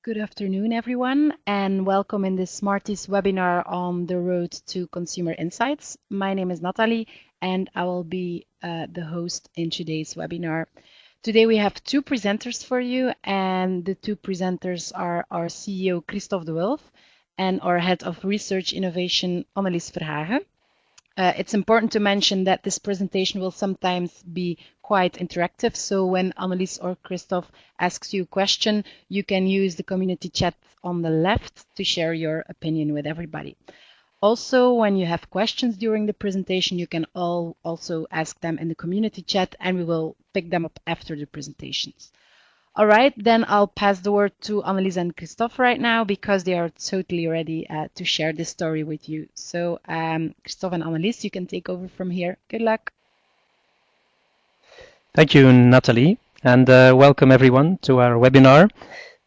Good afternoon, everyone, and welcome in this Smartees webinar on the road to consumer insights. My name is Nathalie, and I will be the host in today's webinar. Today we have two presenters for you, and the two presenters are our CEO, Kristof De Wulf, and our Head of Research Innovation, Annelies Verhaeghe. It's important to mention that this presentation will sometimes be quite interactive, so when Annelies or Kristof asks you a question, you can use the community chat on the left to share your opinion with everybody. Also, when you have questions during the presentation, you can also ask them in the community chat, and we will pick them up after the presentations. All right, then I'll pass the word to Annelies and Kristof right now because they are totally ready to share this story with you. So Kristof and Annelies, you can take over from here. Good luck. Thank you, Nathalie, and welcome everyone to our webinar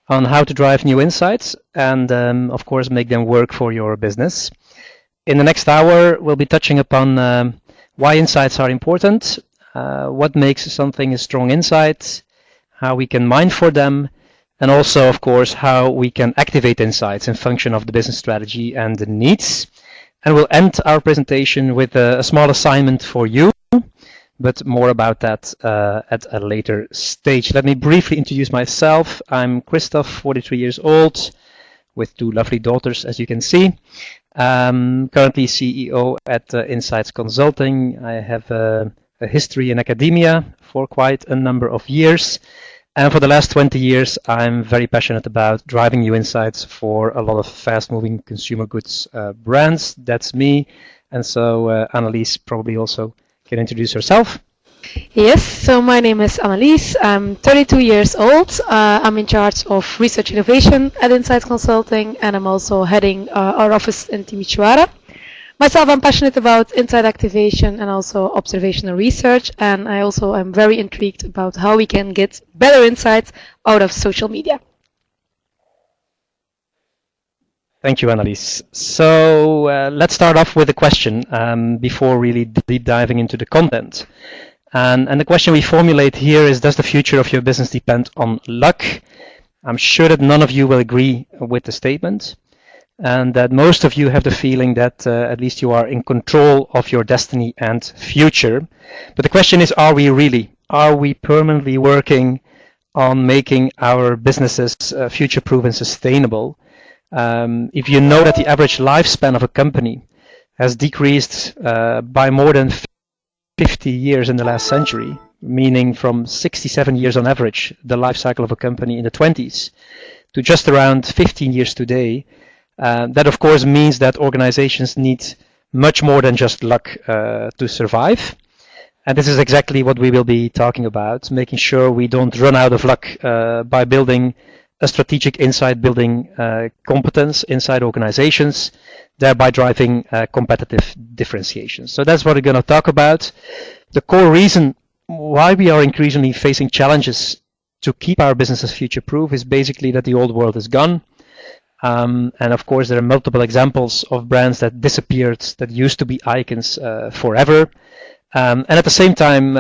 on how to drive new insights and, of course, make them work for your business. In the next hour, we'll be touching upon why insights are important, what makes something a strong insight, how we can mine for them, and also, of course, how we can activate insights in function of the business strategy and the needs. And we'll end our presentation with a small assignment for you, but more about that at a later stage. Let me briefly introduce myself. I'm Kristof, 43 years old, with two lovely daughters, as you can see. Currently CEO at InSites Consulting. I have a history in academia for quite a number of years. And for the last 20 years, I'm very passionate about driving new insights for a lot of fast-moving consumer goods brands. That's me. And so Annelies probably also can introduce herself. Yes, so my name is Annelies. I'm 32 years old. I'm in charge of research innovation at InSites Consulting, and I'm also heading our office in Timișoara. Myself, I'm passionate about insight activation and also observational research, and I also am very intrigued about how we can get better insights out of social media. Thank you, Annelies. So let's start off with a question before really deep diving into the content. And the question we formulate here is, does the future of your business depend on luck? I'm sure that none of you will agree with the statement, and that most of you have the feeling that at least you are in control of your destiny and future. But the question is, are we really? Are we permanently working on making our businesses future-proof and sustainable? If you know that the average lifespan of a company has decreased by more than 50 years in the last century, meaning from 67 years on average, the life cycle of a company in the 20s, to just around 15 years today, that of course means that organizations need much more than just luck to survive. And this is exactly what we will be talking about, making sure we don't run out of luck by building a strategic insight building competence inside organizations, thereby driving competitive differentiation. So that's what we're going to talk about. The core reason why we are increasingly facing challenges to keep our businesses future-proof is basically that the old world is gone. And of course, there are multiple examples of brands that disappeared, that used to be icons forever. And at the same time,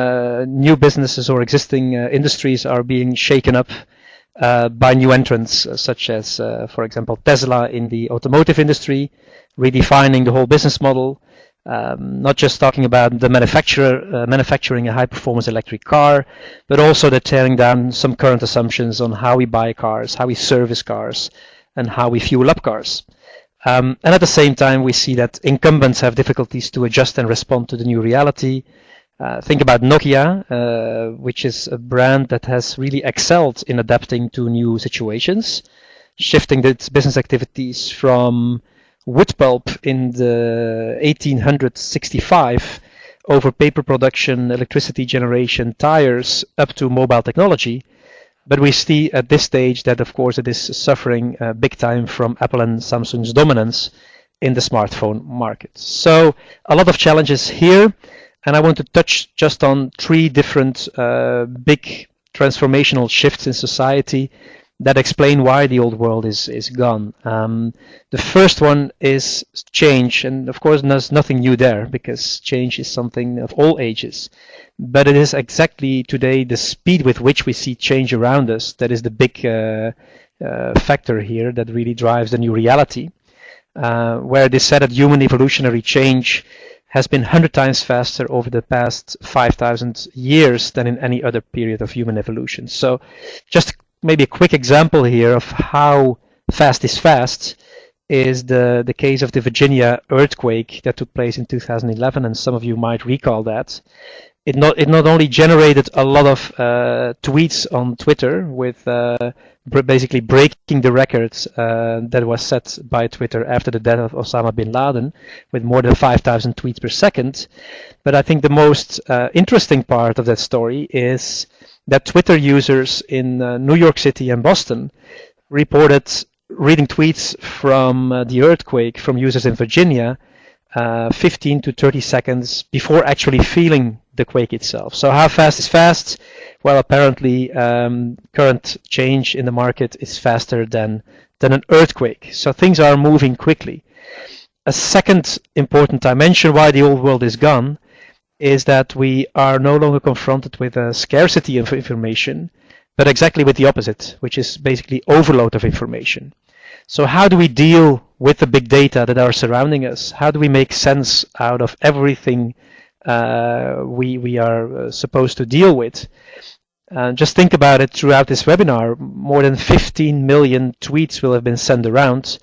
new businesses or existing industries are being shaken up by new entrants, such as, for example, Tesla in the automotive industry, redefining the whole business model, not just talking about the manufacturer manufacturing a high-performance electric car, but also they're tearing down some current assumptions on how we buy cars, how we service cars, and how we fuel up cars. And at the same time, we see that incumbents have difficulties to adjust and respond to the new reality. Think about Nokia, which is a brand that has really excelled in adapting to new situations, shifting its business activities from wood pulp in the 1865 over paper production, electricity generation, tires, up to mobile technology. But we see at this stage that, of course, it is suffering big time from Apple and Samsung's dominance in the smartphone market. So a lot of challenges here. And I want to touch just on three different big transformational shifts in society that explain why the old world is gone. The first one is change, and of course there's nothing new there because change is something of all ages. But it is exactly today the speed with which we see change around us that is the big factor here that really drives the new reality. Where it is said that human evolutionary change has been 100 times faster over the past 5,000 years than in any other period of human evolution. So just maybe a quick example here of how fast is fast is the case of the Virginia earthquake that took place in 2011, and some of you might recall that. It not only generated a lot of tweets on Twitter with basically breaking the records that was set by Twitter after the death of Osama bin Laden with more than 5,000 tweets per second, but I think the most interesting part of that story is that Twitter users in New York City and Boston reported reading tweets from the earthquake from users in Virginia 15 to 30 seconds before actually feeling the quake itself. So how fast is fast? Well, apparently current change in the market is faster than an earthquake. So things are moving quickly. A second important dimension why the old world is gone is that we are no longer confronted with a scarcity of information, but exactly with the opposite, which is basically overload of information. So how do we deal with the big data that are surrounding us? How do we make sense out of everything we are supposed to deal with? Just think about it throughout this webinar. More than 15 million tweets will have been sent around.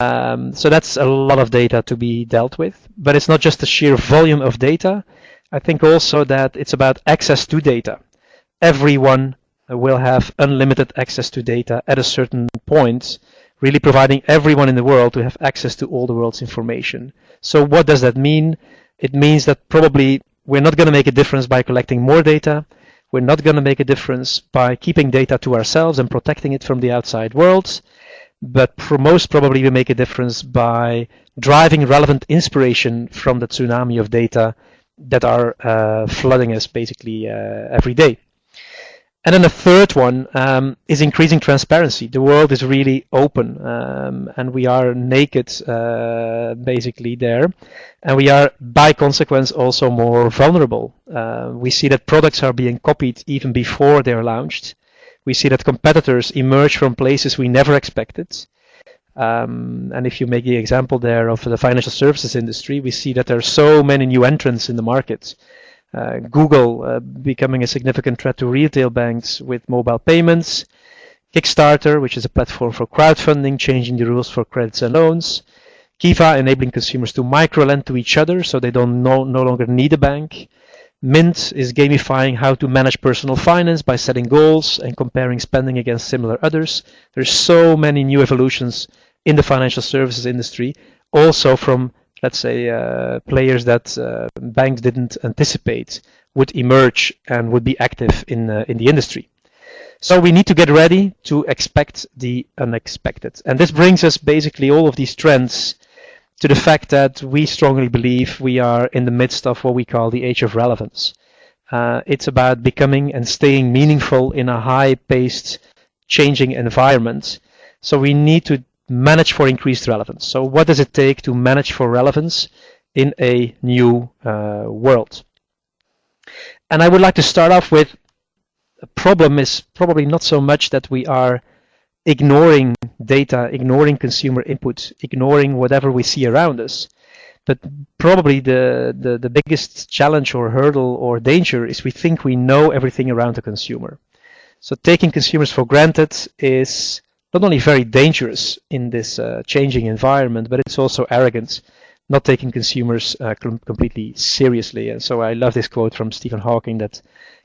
So that's a lot of data to be dealt with. But it's not just the sheer volume of data. I think also that it's about access to data. Everyone will have unlimited access to data at a certain point, really providing everyone in the world to have access to all the world's information. So what does that mean? It means that probably we're not going to make a difference by collecting more data. We're not going to make a difference by keeping data to ourselves and protecting it from the outside world. But most probably we make a difference by driving relevant inspiration from the tsunami of data that are flooding us basically every day. And then the third one is increasing transparency. The world is really open and we are naked basically there. And we are by consequence also more vulnerable. We see that products are being copied even before they're launched. We see that competitors emerge from places we never expected. And if you make the example there of the financial services industry, we see that there are so many new entrants in the market. Google becoming a significant threat to retail banks with mobile payments. Kickstarter, which is a platform for crowdfunding, changing the rules for credits and loans. Kiva, enabling consumers to micro-lend to each other so they don't no longer need a bank. Mint is gamifying how to manage personal finance by setting goals and comparing spending against similar others. There's so many new evolutions in the financial services industry, also from, let's say, players that banks didn't anticipate would emerge and would be active in the industry. So we need to get ready to expect the unexpected. And this brings us basically all of these trends to the fact that we strongly believe we are in the midst of what we call the age of relevance. It's about becoming and staying meaningful in a high-paced, changing environment. So we need to manage for increased relevance. So what does it take to manage for relevance in a new world? And I would like to start off with a problem is probably not so much that we are ignoring data, ignoring consumer input, ignoring whatever we see around us. But probably the biggest challenge or hurdle or danger is we think we know everything around the consumer. So taking consumers for granted is not only very dangerous in this changing environment, but it's also arrogant, not taking consumers completely seriously. And so I love this quote from Stephen Hawking that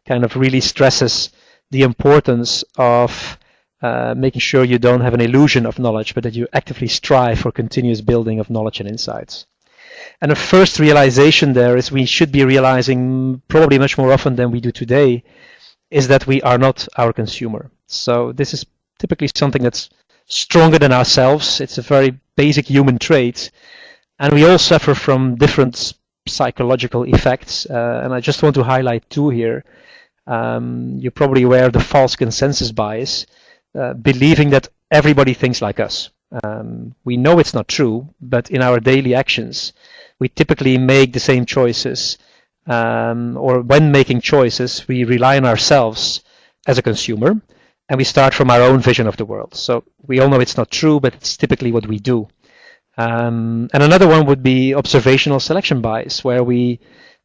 kind of really stresses the importance of making sure you don't have an illusion of knowledge, but that you actively strive for continuous building of knowledge and insights. And the first realization there is we should be realizing probably much more often than we do today is that we are not our consumer. So this is typically something that's stronger than ourselves. It's a very basic human trait. And we all suffer from different psychological effects. And I just want to highlight two here. You're probably aware of the false consensus bias. believing that everybody thinks like us. We know it's not true, but in our daily actions, we typically make the same choices, or when making choices, we rely on ourselves as a consumer, and we start from our own vision of the world. So we all know it's not true, but it's typically what we do. And another one would be observational selection bias, where we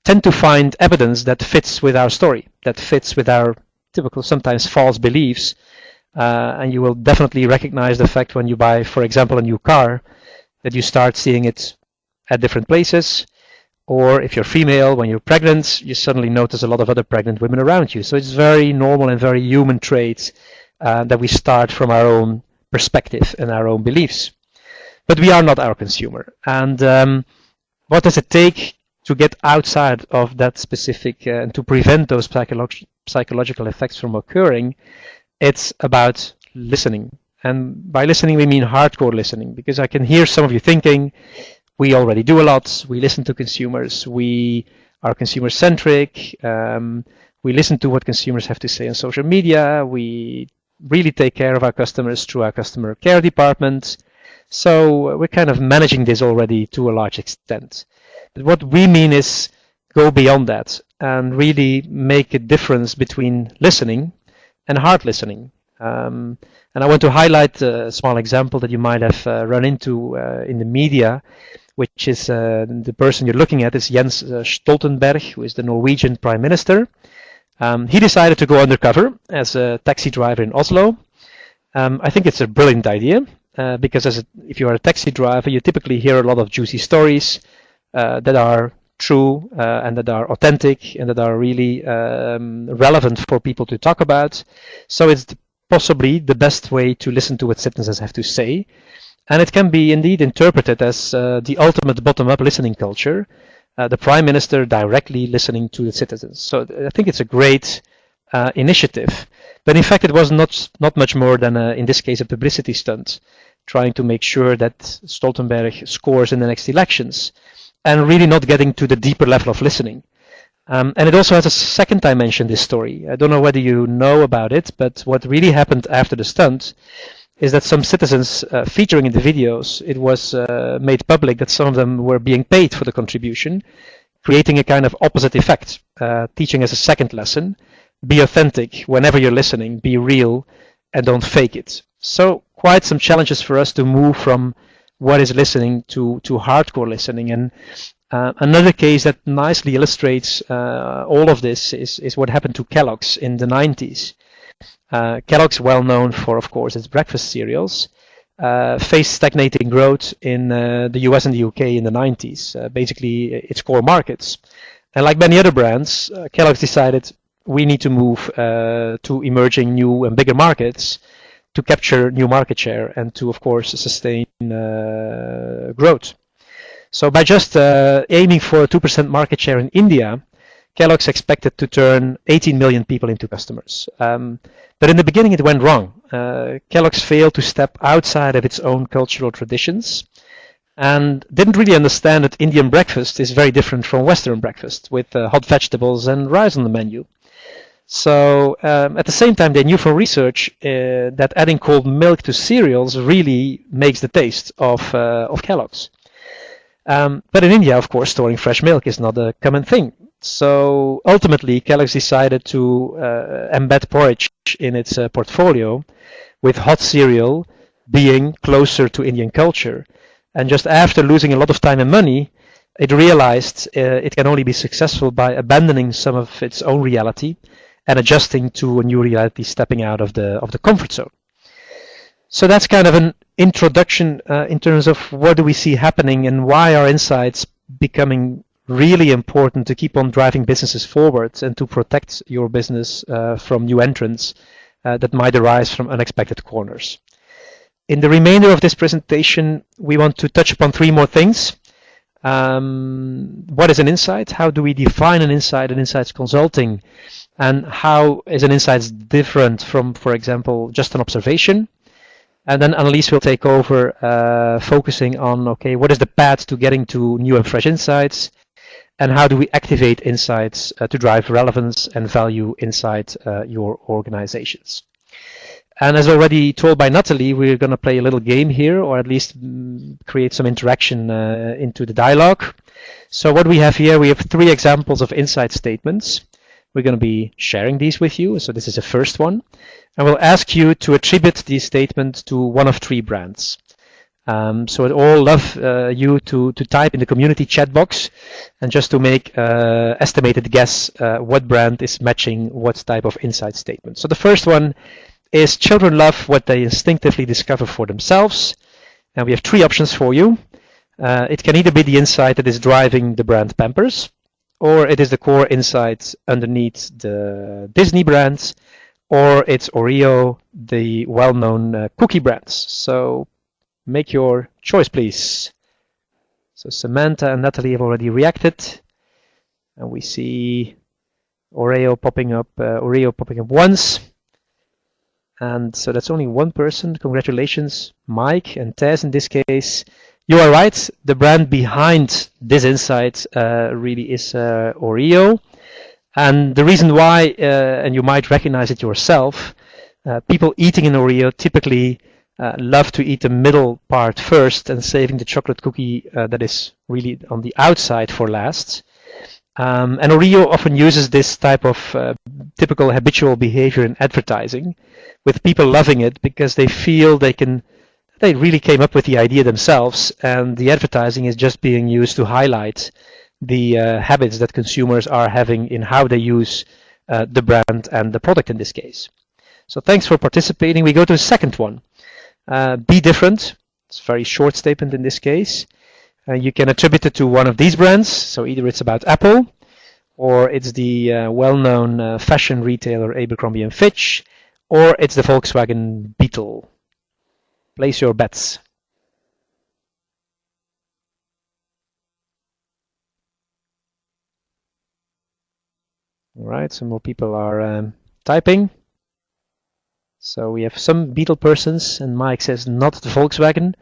tend to find evidence that fits with our story, that fits with our typical, sometimes false beliefs. And you will definitely recognize the fact when you buy, for example, a new car, that you start seeing it at different places. Or if you're female, when you're pregnant, you suddenly notice a lot of other pregnant women around you. So it's very normal and very human trait that we start from our own perspective and our own beliefs. But we are not our consumer. And what does it take to get outside of that specific and to prevent those psychological effects from occurring? It's about listening. And by listening, we mean hardcore listening, because I can hear some of you thinking, we already do a lot. We listen to consumers. We are consumer-centric. We listen to what consumers have to say on social media. We really take care of our customers through our customer care department. So we're kind of managing this already to a large extent. But what we mean is go beyond that and really make a difference between listening and hard listening. And I want to highlight a small example that you might have run into in the media, which is the person you're looking at is Jens Stoltenberg, who is the Norwegian Prime Minister. He decided to go undercover as a taxi driver in Oslo. I think it's a brilliant idea, because if you are a taxi driver, you typically hear a lot of juicy stories that are true and that are authentic and that are really relevant for people to talk about. So it's possibly the best way to listen to what citizens have to say. And it can be indeed interpreted as the ultimate bottom-up listening culture, the Prime Minister directly listening to the citizens. So I think it's a great initiative. But in fact, it was not much more than, in this case, a publicity stunt, trying to make sure that Stoltenberg scores in the next elections, and really not getting to the deeper level of listening. And it also has a second dimension, this story. I don't know whether you know about it, but what really happened after the stunt is that some citizens featuring in the videos, it was made public that some of them were being paid for the contribution, creating a kind of opposite effect, teaching as a second lesson, be authentic whenever you're listening, be real, and don't fake it. So quite some challenges for us to move from what is listening to hardcore listening. And another case that nicely illustrates all of this is what happened to Kellogg's in the 90s. Kellogg's, well known for, of course, its breakfast cereals, faced stagnating growth in the US and the UK in the 90s, basically its core markets. And like many other brands, Kellogg's decided we need to move to emerging new and bigger markets to capture new market share and to, of course, sustain growth. So by just aiming for a 2% market share in India, Kellogg's expected to turn 18 million people into customers. But in the beginning it went wrong. Kellogg's failed to step outside of its own cultural traditions and didn't really understand that Indian breakfast is very different from Western breakfast with hot vegetables and rice on the menu. So at the same time, they knew from research that adding cold milk to cereals really makes the taste of Kellogg's. But in India, of course, storing fresh milk is not a common thing. So ultimately, Kellogg's decided to embed porridge in its portfolio, with hot cereal being closer to Indian culture. And just after losing a lot of time and money, it realized it can only be successful by abandoning some of its own reality and adjusting to a new reality, stepping out of the comfort zone. So that's kind of an introduction in terms of what do we see happening and why are insights becoming really important to keep on driving businesses forward and to protect your business from new entrants that might arise from unexpected corners. In the remainder of this presentation, we want to touch upon three more things. What is an insight? How do we define an insight in InSites Consulting? And how is an insight different from, for example, just an observation? And then Annelies will take over, focusing on, okay, what is the path to getting to new and fresh insights? And how do we activate insights to drive relevance and value inside your organizations? And as already told by Natalie, we're going to play a little game here, or at least create some interaction into the dialogue. So what we have here, we have 3 examples of insight statements. We're going to be sharing these with you. So this is the first one. And we'll ask you to attribute these statements to one of 3 brands. So I'd all love you to type in the community chat box and just to make estimated guess what brand is matching what type of insight statement. So the first one is children love what they instinctively discover for themselves. And we have 3 options for you. It can either be the insight that is driving the brand Pampers, or it is the core insight underneath the Disney brands, or it's Oreo, the well-known cookie brands. So make your choice, please. So Samantha and Natalie have already reacted. And we see Oreo popping up once. And so that's only one person. Congratulations, Mike and Tess in this case. You are right. The brand behind this insight really is Oreo. And the reason why, and you might recognize it yourself, people eating an Oreo typically love to eat the middle part first and saving the chocolate cookie that is really on the outside for last. And Oreo often uses this type of typical habitual behavior in advertising, with people loving it because they feel they really came up with the idea themselves, and the advertising is just being used to highlight the habits that consumers are having in how they use the brand and the product in this case. So thanks for participating. We go to the second one. Be different. It's a very short statement in this case. You can attribute it to one of these brands. So either it's about Apple, or it's the well-known fashion retailer Abercrombie & Fitch, or it's the Volkswagen Beetle. Place your bets. All right, some more people are typing. So we have some Beetle persons, and Mike says not the Volkswagen.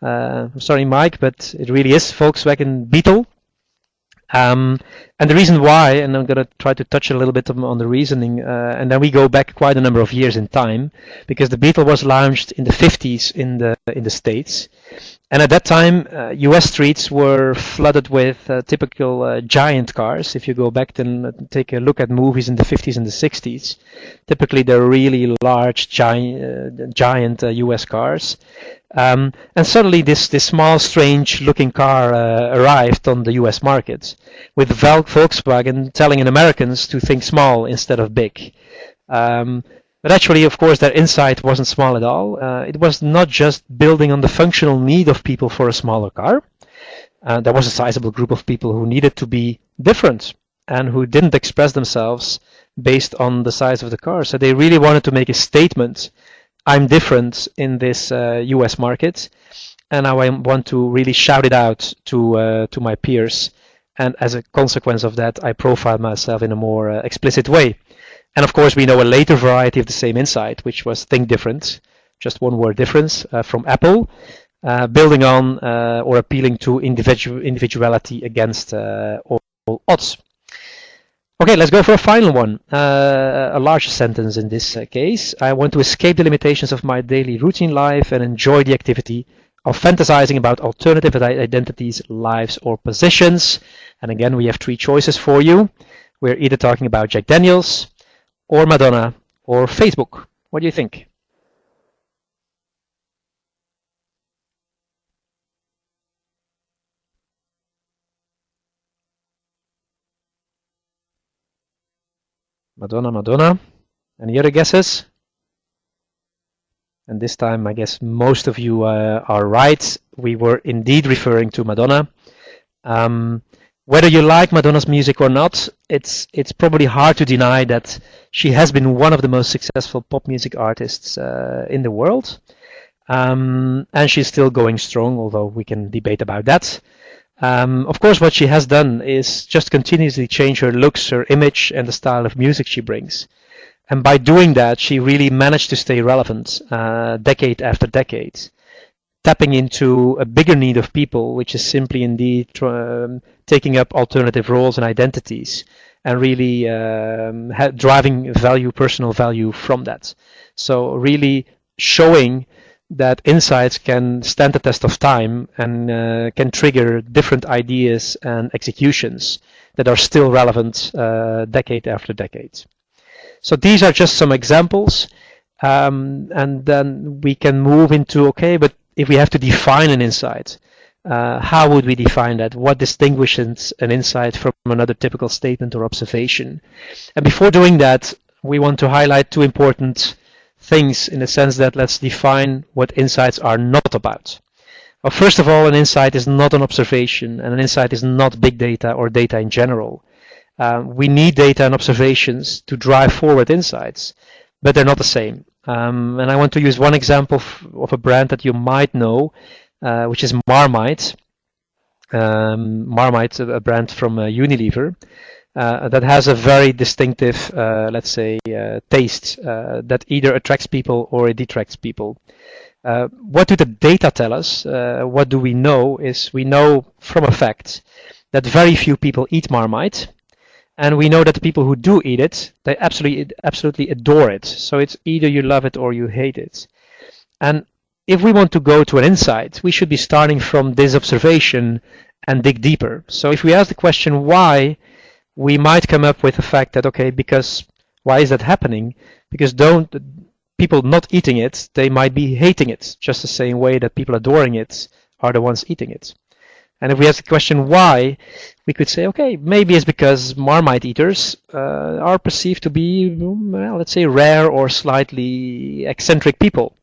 I'm sorry, Mike, but it really is Volkswagen Beetle. And the reason why, and I'm going to try to touch a little bit on the reasoning, and then we go back quite a number of years in time, because the Beetle was launched in the 50s in the States. And at that time, US streets were flooded with typical giant cars. If you go back and take a look at movies in the 50s and the 60s, typically they're really large, giant US cars. And suddenly this small, strange-looking car arrived on the US market, with Volkswagen telling Americans to think small instead of big. But actually, of course, their insight wasn't small at all. It was not just building on the functional need of people for a smaller car. There was a sizable group of people who needed to be different and who didn't express themselves based on the size of the car. So they really wanted to make a statement. I'm different in this US market, and I want to really shout it out to my peers. And as a consequence of that, I profiled myself in a more explicit way. And of course, we know a later variety of the same insight, which was think different, just one word difference from Apple, building on or appealing to individuality against all odds. Okay, let's go for a final one, a larger sentence in this case. I want to escape the limitations of my daily routine life and enjoy the activity of fantasizing about alternative identities, lives, or positions. And again, we have 3 choices for you. We're either talking about Jack Daniels, or Madonna, or Facebook. What do you think? Madonna. Any other guesses? And this time, I guess most of you are right. We were indeed referring to Madonna. Whether you like Madonna's music or not, it's probably hard to deny that she has been one of the most successful pop music artists in the world. And she's still going strong, although we can debate about that. Of course, what she has done is just continuously change her looks, her image, and the style of music she brings. And by doing that, she really managed to stay relevant decade after decade, tapping into a bigger need of people, which is simply indeed taking up alternative roles and identities, and really driving value, personal value from that. So really showing that insights can stand the test of time and can trigger different ideas and executions that are still relevant decade after decade. So these are just some examples, and then we can move into, okay, but if we have to define an insight, how would we define that? What distinguishes an insight from another typical statement or observation? And before doing that, we want to highlight two important things, in the sense that let's define what insights are not about. Well, first of all, an insight is not an observation, and an insight is not big data or data in general. We need data and observations to drive forward insights, but they're not the same. And I want to use one example of a brand that you might know, which is Marmite. Marmite, a brand from Unilever, that has a very distinctive, let's say, taste that either attracts people or it detracts people. What do the data tell us? What do we know is we know from a fact that very few people eat Marmite, and we know that the people who do eat it, they absolutely adore it. So it's either you love it or you hate it. And if we want to go to an insight, we should be starting from this observation and dig deeper. So if we ask the question why, we might come up with the fact that, okay, because why is that happening? Because people not eating it, they might be hating it, just the same way that people adoring it are the ones eating it. And if we ask the question why, we could say, okay, maybe it's because Marmite eaters are perceived to be, well, let's say, rare or slightly eccentric people.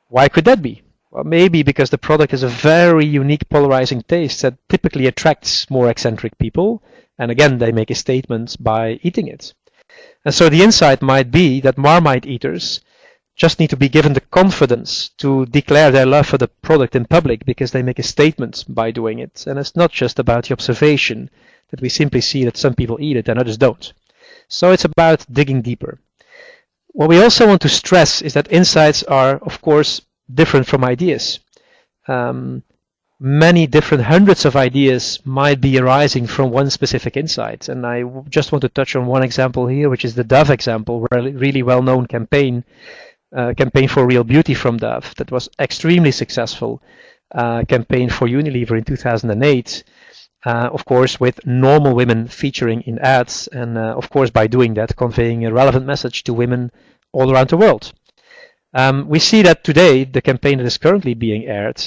Why could that be? Well, maybe because the product has a very unique polarizing taste that typically attracts more eccentric people, and again, they make a statement by eating it. And so the insight might be that Marmite eaters just need to be given the confidence to declare their love for the product in public because they make a statement by doing it. And it's not just about the observation that we simply see that some people eat it and others don't. So it's about digging deeper. What we also want to stress is that insights are, of course, different from ideas. Many different hundreds of ideas might be arising from one specific insight. And I just want to touch on one example here, which is the Dove example, a really well-known campaign for real beauty from Dove that was extremely successful campaign for Unilever in 2008. Of course, with normal women featuring in ads, and of course by doing that conveying a relevant message to women all around the world. We see that today the campaign that is currently being aired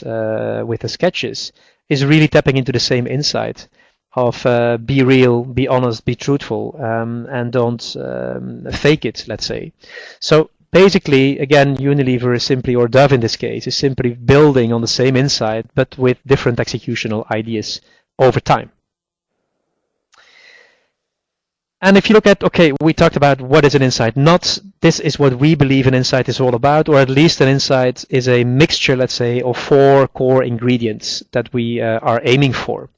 with the sketches is really tapping into the same insight of be real, be honest, be truthful, and don't fake it, let's say. So basically, again, Unilever is simply, or Dove in this case, is simply building on the same insight but with different executional ideas over time. And if you look at, okay, we talked about what is an insight not. This is what we believe an insight is all about, or at least an insight is a mixture, let's say, of 4 core ingredients that we are aiming for.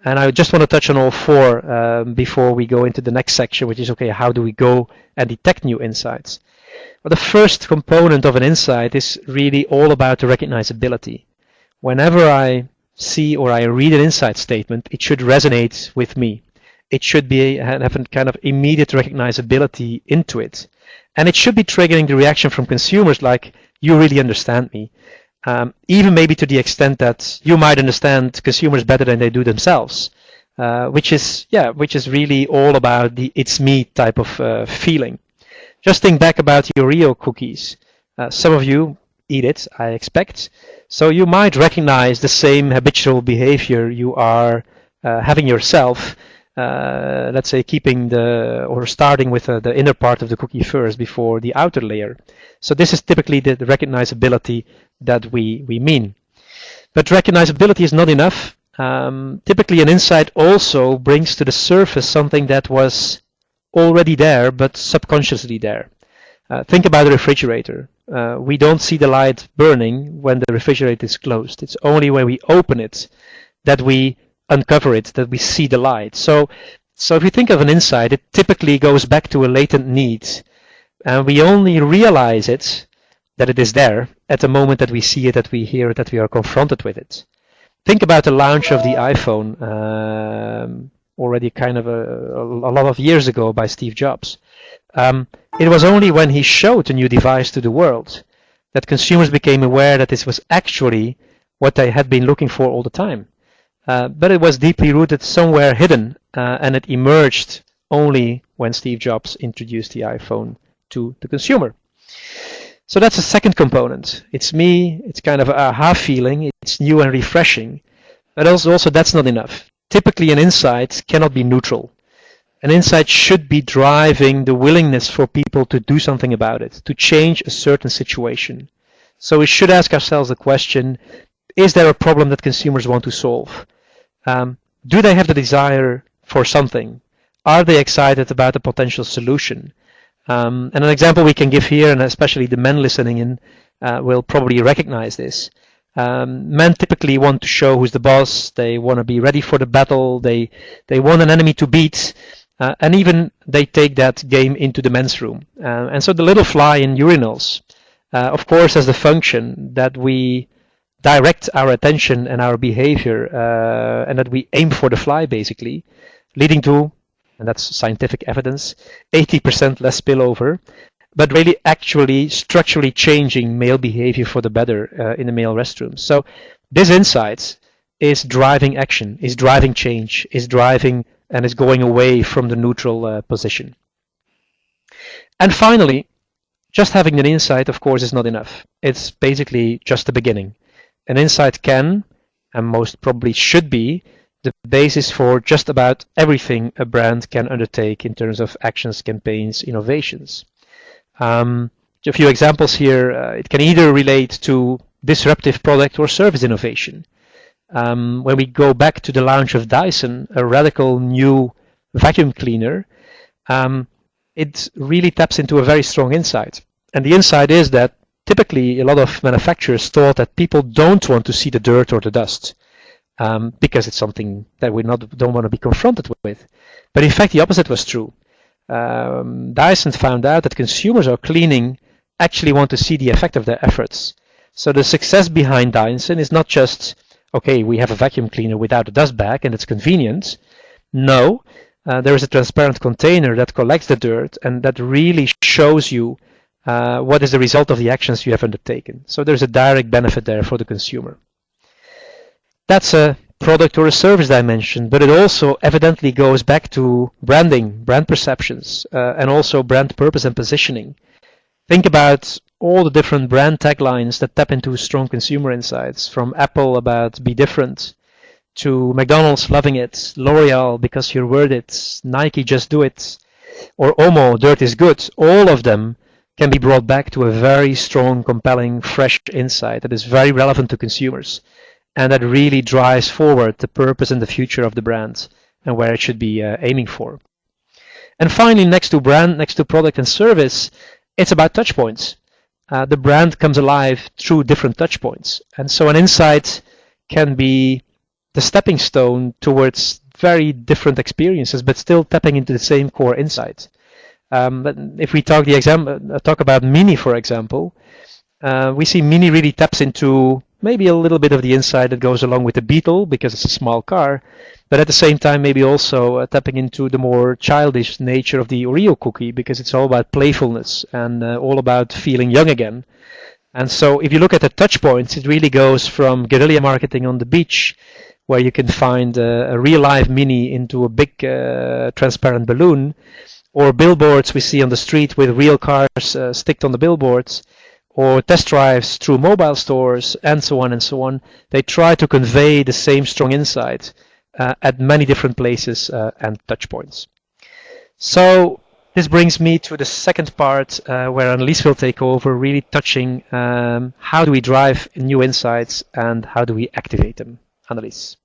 And I just want to touch on all 4 before we go into the next section, which is, okay, how do we go and detect new insights? Well, the first component of an insight is really all about the recognizability. Whenever I see or I read an insight statement, it should resonate with me. It should be have a kind of immediate recognizability into it. And it should be triggering the reaction from consumers like, you really understand me. Even maybe to the extent that you might understand consumers better than they do themselves. Which is really all about the it's me type of feeling. Just think back about your Oreo cookies. Some of you eat it, I expect. So you might recognize the same habitual behavior you are having yourself. Let's say starting with the inner part of the cookie first before the outer layer. So this is typically the recognizability that we mean. But recognizability is not enough. Typically an insight also brings to the surface something that was already there but subconsciously there. Think about a refrigerator. We don't see the light burning when the refrigerator is closed. It's only when we open it that we uncover it, that we see the light. So if you think of an insight, it typically goes back to a latent need. And we only realize it, that it is there, at the moment that we see it, that we hear it, that we are confronted with it. Think about the launch of the iPhone, already kind of a lot of years ago by Steve Jobs. It was only when he showed the new device to the world that consumers became aware that this was actually what they had been looking for all the time. But it was deeply rooted somewhere hidden, and it emerged only when Steve Jobs introduced the iPhone to the consumer. So that's the second component. It's me, it's kind of a aha feeling, it's new and refreshing. But also that's not enough. Typically an insight cannot be neutral. An insight should be driving the willingness for people to do something about it, to change a certain situation. So we should ask ourselves the question, is there a problem that consumers want to solve? Do they have the desire for something? Are they excited about a potential solution? And an example we can give here, and especially the men listening in will probably recognize this. Men typically want to show who's the boss. They want to be ready for the battle. They want an enemy to beat. And even they take that game into the men's room. And so the little fly in urinals, of course, has the function that we direct our attention and our behavior, and that we aim for the fly, basically, leading to, and that's scientific evidence, 80% less spillover, but really actually structurally changing male behavior for the better in the male restrooms. So this insight is driving action, is driving change, is driving and is going away from the neutral position. And finally, just having an insight, of course, is not enough. It's basically just the beginning. An insight can, and most probably should be, the basis for just about everything a brand can undertake in terms of actions, campaigns, innovations. A few examples here. It can either relate to disruptive product or service innovation. When we go back to the launch of Dyson, a radical new vacuum cleaner, it really taps into a very strong insight. And the insight is that typically a lot of manufacturers thought that people don't want to see the dirt or the dust because it's something that we don't want to be confronted with. But in fact, the opposite was true. Dyson found out that consumers are cleaning actually want to see the effect of their efforts. So the success behind Dyson is not just, okay, we have a vacuum cleaner without a dust bag and it's convenient. No, there is a transparent container that collects the dirt and that really shows you what is the result of the actions you have undertaken. So there's a direct benefit there for the consumer. That's a product or a service dimension, but it also evidently goes back to branding, brand perceptions, and also brand purpose and positioning. Think about all the different brand taglines that tap into strong consumer insights, from Apple about be different, to McDonald's loving it, L'Oreal because you're worth it, Nike just do it, or Omo, dirt is good. All of them can be brought back to a very strong, compelling, fresh insight that is very relevant to consumers and that really drives forward the purpose and the future of the brand and where it should be aiming for. And finally, next to brand, next to product and service, it's about touch points. The brand comes alive through different touch points. And so an insight can be the stepping stone towards very different experiences, but still tapping into the same core insight. But if we talk about Mini, for example, we see Mini really taps into maybe a little bit of the insight that goes along with the Beetle because it's a small car, but at the same time maybe also tapping into the more childish nature of the Oreo cookie because it's all about playfulness and all about feeling young again. And so if you look at the touch points, it really goes from guerrilla marketing on the beach, where you can find a real life Mini, into a big transparent balloon, or billboards we see on the street with real cars sticked on the billboards, or test drives through mobile stores, and so on and so on. They try to convey the same strong insight at many different places and touch points. So this brings me to the second part where Annelies will take over, really touching how do we drive new insights and how do we activate them. Annelies.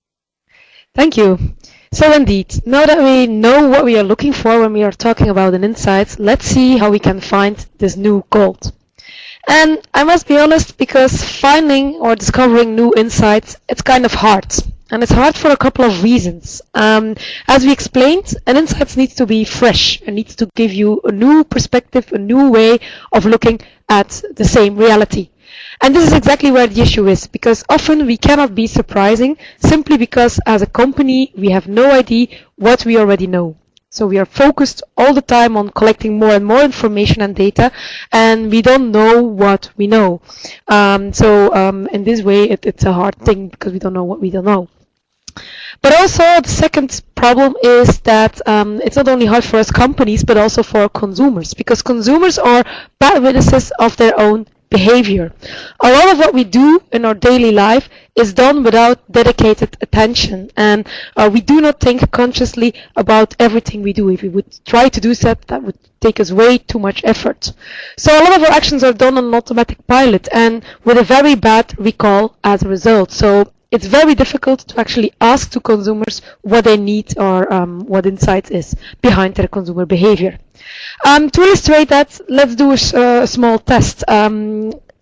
Thank you. So indeed, now that we know what we are looking for when we are talking about an insight, let's see how we can find this new gold. And I must be honest, because finding or discovering new insights, it's kind of hard. And it's hard for a couple of reasons. As we explained, an insight needs to be fresh. It needs to give you a new perspective, a new way of looking at the same reality. And this is exactly where the issue is, because often we cannot be surprising simply because as a company we have no idea what we already know. So we are focused all the time on collecting more and more information and data, and we don't know what we know. In this way, it's a hard thing because we don't know what we don't know. But also the second problem is that it's not only hard for us companies, but also for consumers, because consumers are bad witnesses of their own behavior. A lot of what we do in our daily life is done without dedicated attention, and we do not think consciously about everything we do. If we would try to do that would take us way too much effort. So a lot of our actions are done on an automatic pilot and with a very bad recall as a result. So it's very difficult to actually ask to consumers what they need or what insights is behind their consumer behavior. To illustrate that, let's do a small test.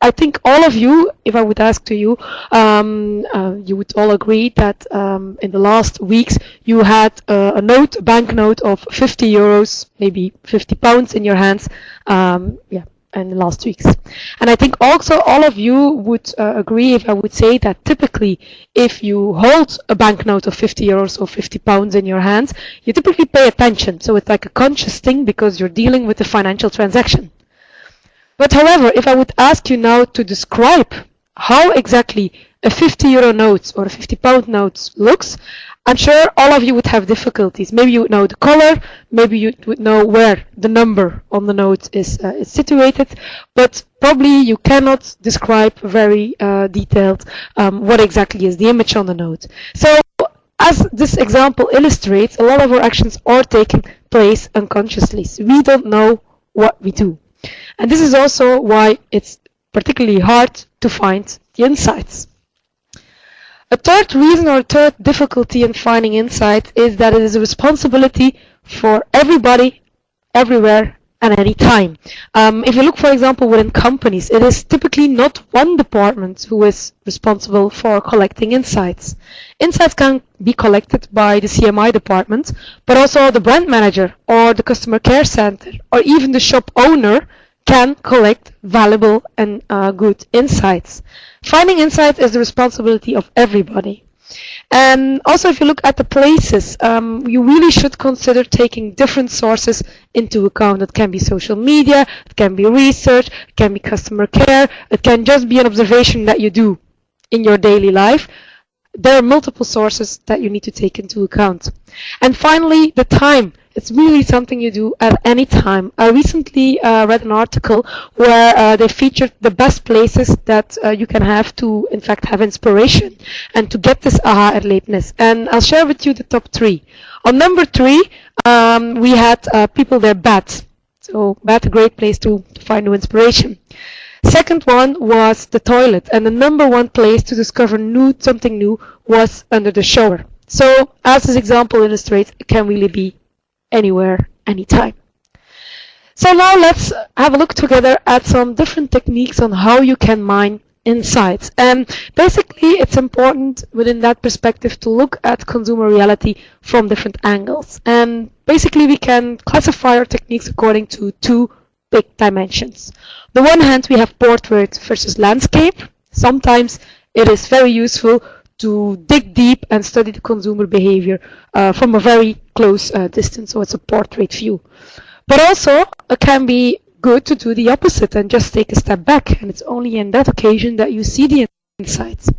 I think all of you, if I would ask to you, you would all agree that in the last weeks you had a banknote of 50 euros, maybe 50 pounds in your hands. In the last weeks. And I think also all of you would agree if I would say that typically if you hold a banknote of 50 euros or 50 pounds in your hands, you typically pay attention. So it's like a conscious thing because you're dealing with a financial transaction. But however, if I would ask you now to describe how exactly a 50 euro note or a 50 pound note looks, I'm sure all of you would have difficulties. Maybe you would know the color, maybe you would know where the number on the note is situated, but probably you cannot describe very detailed what exactly is the image on the note. So as this example illustrates, a lot of our actions are taking place unconsciously. So we don't know what we do. And this is also why it's particularly hard to find the insights. A third reason or third difficulty in finding insight is that it is a responsibility for everybody, everywhere, and any time. If you look, for example, within companies, it is typically not one department who is responsible for collecting insights. Insights can be collected by the CMI department, but also the brand manager or the customer care center or even the shop owner can collect valuable and good insights. Finding insight is the responsibility of everybody. And also if you look at the places, you really should consider taking different sources into account. It can be social media, it can be research, it can be customer care, it can just be an observation that you do in your daily life. There are multiple sources that you need to take into account. And finally, the time. It's really something you do at any time. I recently read an article where they featured the best places that you can have to, in fact, have inspiration and to get this aha-erlebnis. And I'll share with you the top 3. On number 3, we had people there bad. So bad, a great place to find new inspiration. Second one was the toilet, and the number 1 place to discover something new was under the shower. So as this example illustrates, it can really be anywhere, anytime. So now let's have a look together at some different techniques on how you can mine insights. And basically it's important within that perspective to look at consumer reality from different angles. And basically we can classify our techniques according to 2 big dimensions. On the one hand, we have portrait versus landscape. Sometimes it is very useful to dig deep and study the consumer behavior from a very close distance, so it's a portrait view. But also, it can be good to do the opposite and just take a step back, and it's only in that occasion that you see the insights.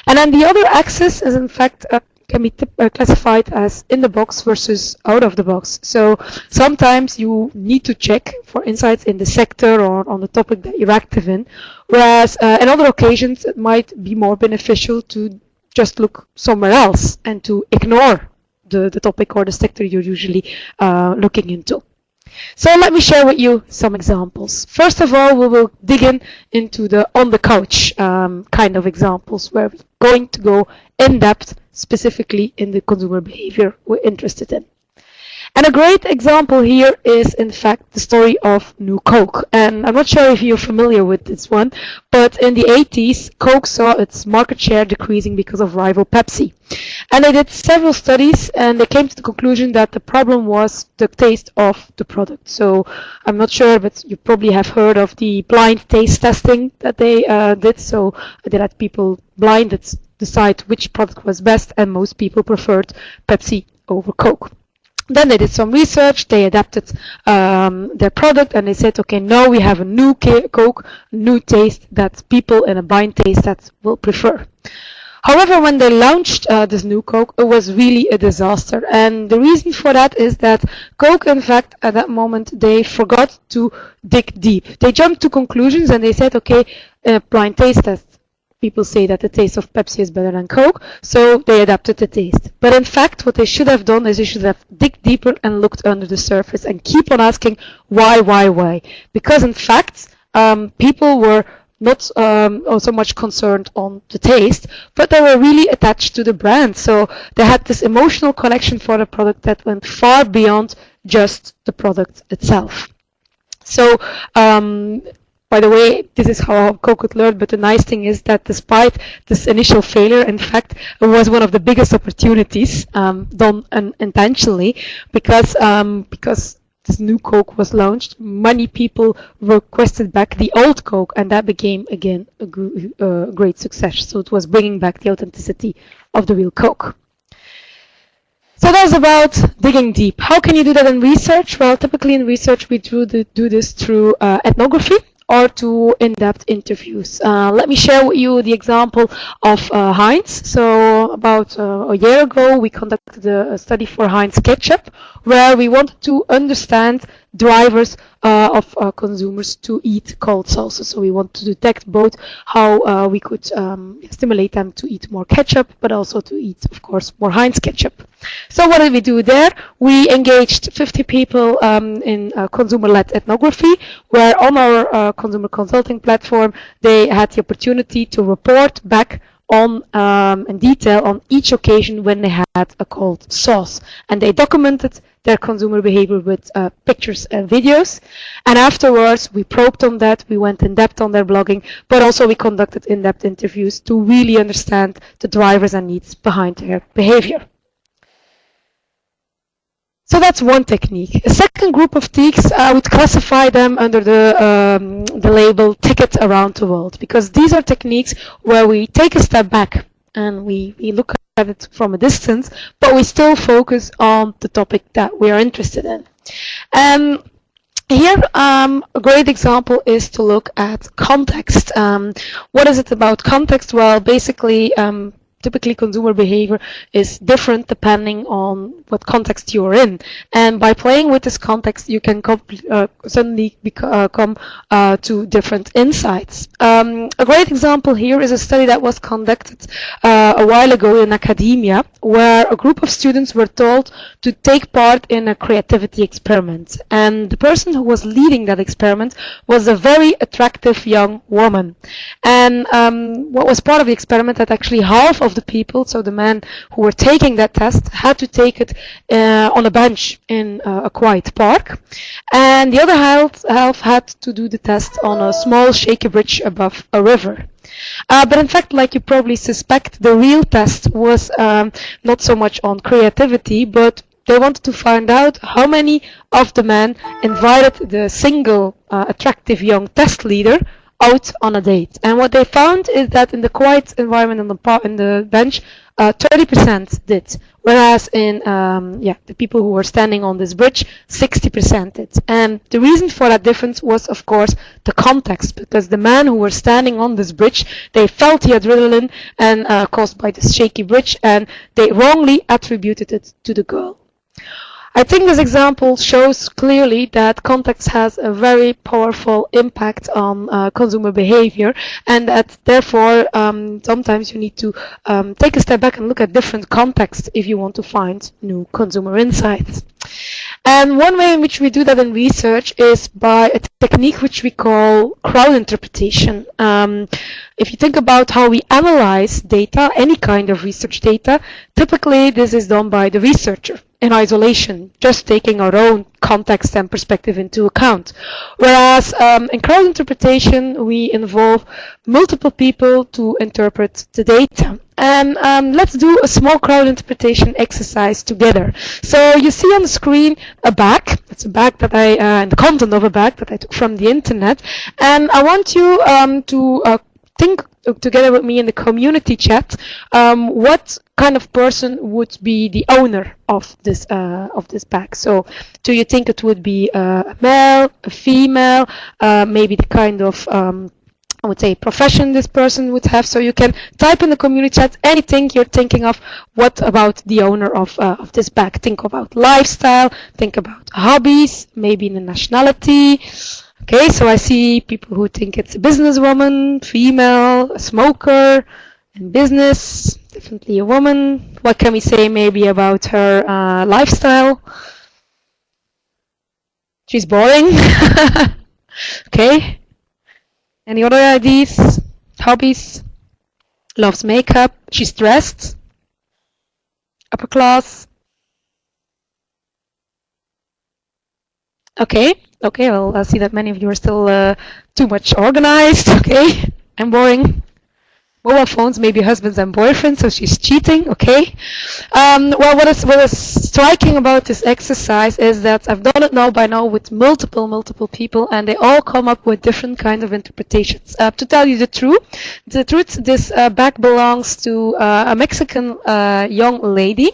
And then the other axis is in fact can be classified as in the box versus out of the box. So sometimes you need to check for insights in the sector or on the topic that you're active in, whereas in other occasions it might be more beneficial to just look somewhere else and to ignore the topic or the sector you're usually looking into. So let me share with you some examples. First of all, we will dig into the on the couch kind of examples where we're going to go in depth specifically in the consumer behavior we're interested in. And a great example here is in fact the story of New Coke. And I'm not sure if you're familiar with this one, but in the 80s, Coke saw its market share decreasing because of rival Pepsi. And they did several studies and they came to the conclusion that the problem was the taste of the product. So I'm not sure, but you probably have heard of the blind taste testing that they did. So they let people blinded decide which product was best, and most people preferred Pepsi over Coke. Then they did some research, they adapted their product, and they said, okay, now we have a new Coke, new taste that people in a blind taste that will prefer. However, when they launched this new Coke, it was really a disaster. And the reason for that is that Coke, in fact, at that moment, they forgot to dig deep. They jumped to conclusions and they said, okay, blind taste test. People say that the taste of Pepsi is better than Coke, so they adapted the taste. But in fact, what they should have done is they should have dig deeper and looked under the surface and keep on asking why? Because in fact, people were not so much concerned on the taste, but they were really attached to the brand. So they had this emotional connection for the product that went far beyond just the product itself. So, by the way, this is how Coke could learn, but the nice thing is that despite this initial failure, in fact, it was one of the biggest opportunities done intentionally, because this new Coke was launched, many people requested back the old Coke, and that became, again, a great success. So it was bringing back the authenticity of the real Coke. So that's about digging deep. How can you do that in research? Well, typically in research we do this through ethnography or to in-depth interviews. Let me share with you the example of Heinz. So about a year ago we conducted a study for Heinz ketchup, where we wanted to understand drivers of consumers to eat cold sauces. So we want to detect both how we could stimulate them to eat more ketchup, but also to eat, of course, more Heinz ketchup. So what did we do there? We engaged 50 people in consumer-led ethnography, where on our consumer consulting platform, they had the opportunity to report back on in detail on each occasion when they had a cold sauce. And they documented their consumer behavior with pictures and videos. And afterwards, we probed on that, we went in depth on their blogging, but also we conducted in-depth interviews to really understand the drivers and needs behind their behavior. So that's one technique. A second group of techniques, I would classify them under the label ticket around the world, because these are techniques where we take a step back and we look at it from a distance, but we still focus on the topic that we are interested in. Here, a great example is to look at context. What is it about context? Well, basically, typically consumer behavior is different depending on what context you're in. And by playing with this context, you can suddenly come to different insights. A great example here is a study that was conducted a while ago in academia, where a group of students were told to take part in a creativity experiment. And the person who was leading that experiment was a very attractive young woman. And what was part of the experiment, that actually half of the people, so the men who were taking that test, had to take it on a bench in a quiet park, and the other half had to do the test on a small shaky bridge above a river. But in fact, like you probably suspect, the real test was not so much on creativity, but they wanted to find out how many of the men invited the single attractive young test leader out on a date. And what they found is that in the quiet environment on the bench, 30% did, whereas in the people who were standing on this bridge, 60% did. And the reason for that difference was, of course, the context, because the men who were standing on this bridge, they felt the adrenaline and caused by this shaky bridge, and they wrongly attributed it to the girl. I think this example shows clearly that context has a very powerful impact on consumer behavior, and that therefore sometimes you need to take a step back and look at different contexts if you want to find new consumer insights. And one way in which we do that in research is by a technique which we call crowd interpretation. If you think about how we analyze data, any kind of research data, typically this is done by the researcher in isolation, just taking our own context and perspective into account. Whereas in crowd interpretation, we involve multiple people to interpret the data. And let's do a small crowd interpretation exercise together. So you see on the screen a bag. It's a bag that and the content of a bag that I took from the internet. And I want you to think together with me in the community chat, what kind of person would be the owner of this bag. So do you think it would be a male, a female, maybe the kind of I would say profession this person would have? So you can type in the community chat anything you're thinking of. What about the owner of this bag? Think about lifestyle, think about hobbies, maybe the nationality. Okay, so I see people who think it's a businesswoman, female, a smoker, in business, definitely a woman. What can we say maybe about her lifestyle? She's boring. Okay. Any other ideas? Hobbies? Loves makeup. She's dressed. Upper class. Okay. Okay, well, I see that many of you are still too much organized. Okay. I'm boring. Mobile phones, maybe husbands and boyfriends, so she's cheating. Okay. Well, what is striking about this exercise is that I've done it by now with multiple people, and they all come up with different kinds of interpretations. To tell you the truth, this bag belongs to a Mexican young lady.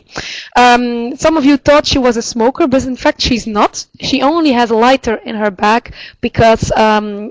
Some of you thought she was a smoker, but in fact she's not. She only has a lighter in her bag because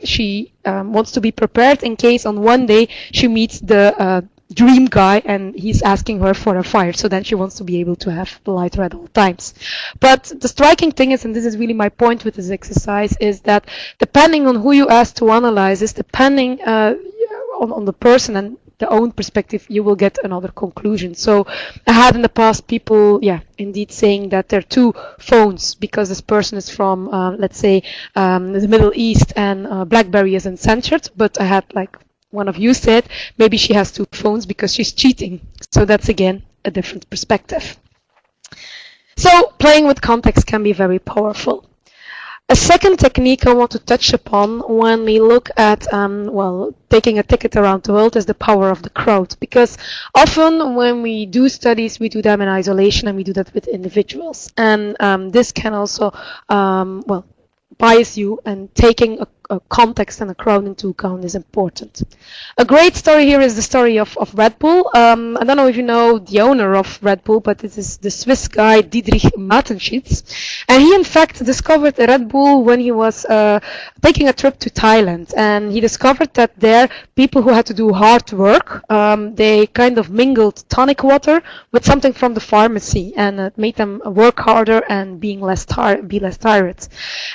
she wants to be prepared in case on one day she meets the dream guy and he's asking her for a fire. So then she wants to be able to have the lighter at all times. But the striking thing is, and this is really my point with this exercise, is that depending on who you ask to analyze this, depending on the person and the own perspective, you will get another conclusion. So I had in the past people, indeed saying that there are two phones because this person is from, let's say, the Middle East and BlackBerry isn't censored. But I had, like one of you said, maybe she has two phones because she's cheating. So that's again a different perspective. So playing with context can be very powerful. A second technique I want to touch upon when we look at, taking a ticket around the world is the power of the crowd. Because often when we do studies, we do them in isolation and we do that with individuals. And this can also, bias you, and taking a context and a crowd into account is important. A great story here is the story of Red Bull. I don't know if you know the owner of Red Bull, but it is the Swiss guy Dietrich Mateschitz. And he in fact discovered Red Bull when he was taking a trip to Thailand. And he discovered that there, people who had to do hard work, they kind of mingled tonic water with something from the pharmacy, and it made them work harder and be less tired.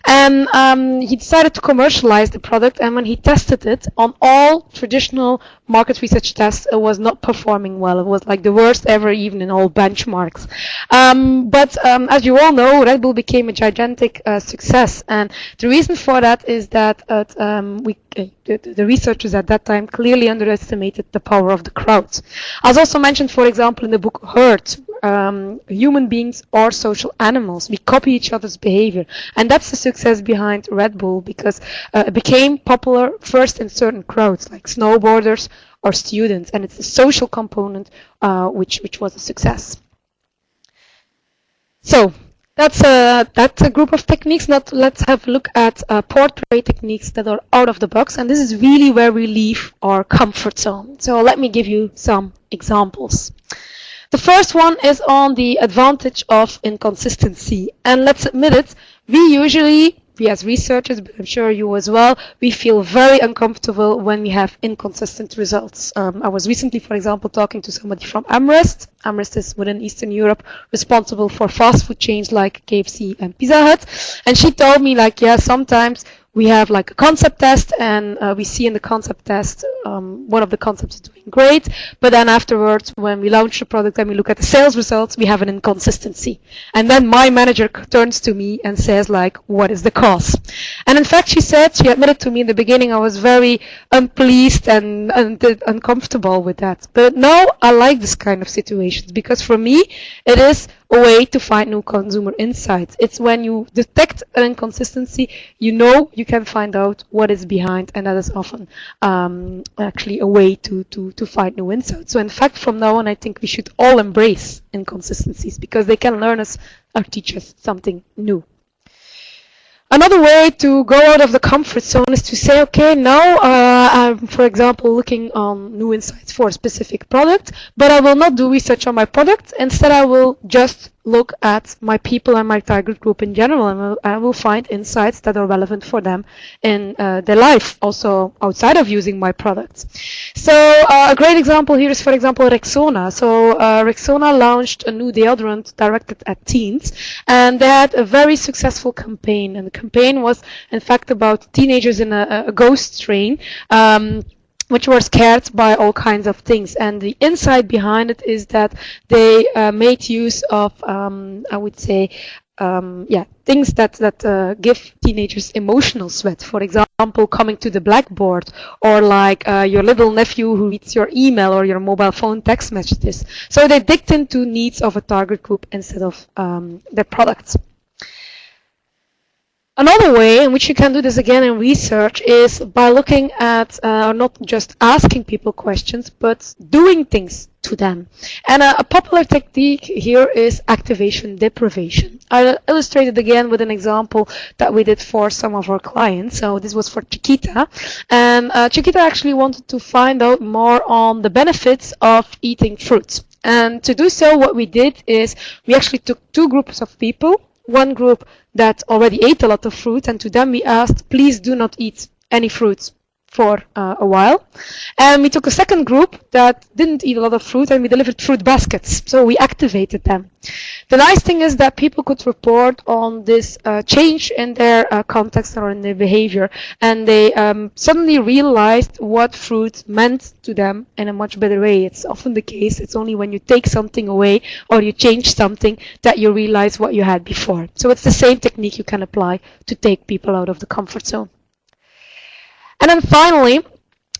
And he decided to commercialize the product, and when he tested it on all traditional market research tests, it was not performing well. It was like the worst ever, even in all benchmarks. But as you all know, Red Bull became a gigantic success, and the reason for that is that the researchers at that time clearly underestimated the power of the crowd. As also mentioned, for example, in the book Herd, human beings are social animals. We copy each other's behavior, and that's the success behind Red Bull, because it became popular first in certain crowds like snowboarders or students, and it's the social component which was a success. So that's a group of techniques. Now let's have a look at portrait techniques that are out of the box, and this is really where we leave our comfort zone. So let me give you some examples. The first one is on the advantage of inconsistency. And let's admit it, we as researchers, but I'm sure you as well, we feel very uncomfortable when we have inconsistent results. I was recently, for example, talking to somebody from Amrest. Amrest is within Eastern Europe responsible for fast food chains like KFC and Pizza Hut. And she told me, like, sometimes we have like a concept test, and we see in the concept test one of the concepts is doing great, but then afterwards when we launch the product and we look at the sales results, we have an inconsistency. And then my manager turns to me and says, like, what is the cause? And in fact, she admitted to me in the beginning, I was very unpleased and uncomfortable with that. But now I like this kind of situations, because for me it is a way to find new consumer insights. It's when you detect an inconsistency, you can find out what is behind, and that is often actually a way to find new insights. So in fact, from now on, I think we should all embrace inconsistencies, because they can teach us something new. Another way to go out of the comfort zone is to say, okay, now I'm, for example, looking on new insights for a specific product, but I will not do research on my product. Instead, I will just look at my people and my target group in general, and I will find insights that are relevant for them in their life, also outside of using my products. So a great example here is, for example, Rexona. So Rexona launched a new deodorant directed at teens, and they had a very successful campaign. And the campaign was, in fact, about teenagers in a ghost train. Which were scared by all kinds of things. And the insight behind it is that they made use of, I would say, things that give teenagers emotional sweat. For example, coming to the blackboard, or like your little nephew who reads your email or your mobile phone text messages. So they digged into needs of a target group instead of their products. Another way in which you can do this again in research is by looking at, not just asking people questions, but doing things to them. And a popular technique here is activation deprivation. I'll illustrate it again with an example that we did for some of our clients. So this was for Chiquita. And Chiquita actually wanted to find out more on the benefits of eating fruits. And to do so, what we did is we actually took two groups of people. One group that already ate a lot of fruit, and to them we asked, please do not eat any fruits for a while. And we took a second group that didn't eat a lot of fruit, and we delivered fruit baskets. So we activated them. The nice thing is that people could report on this change in their context or in their behavior, and they suddenly realized what fruit meant to them in a much better way. It's often the case. It's only when you take something away or you change something that you realize what you had before. So it's the same technique you can apply to take people out of the comfort zone. And then finally,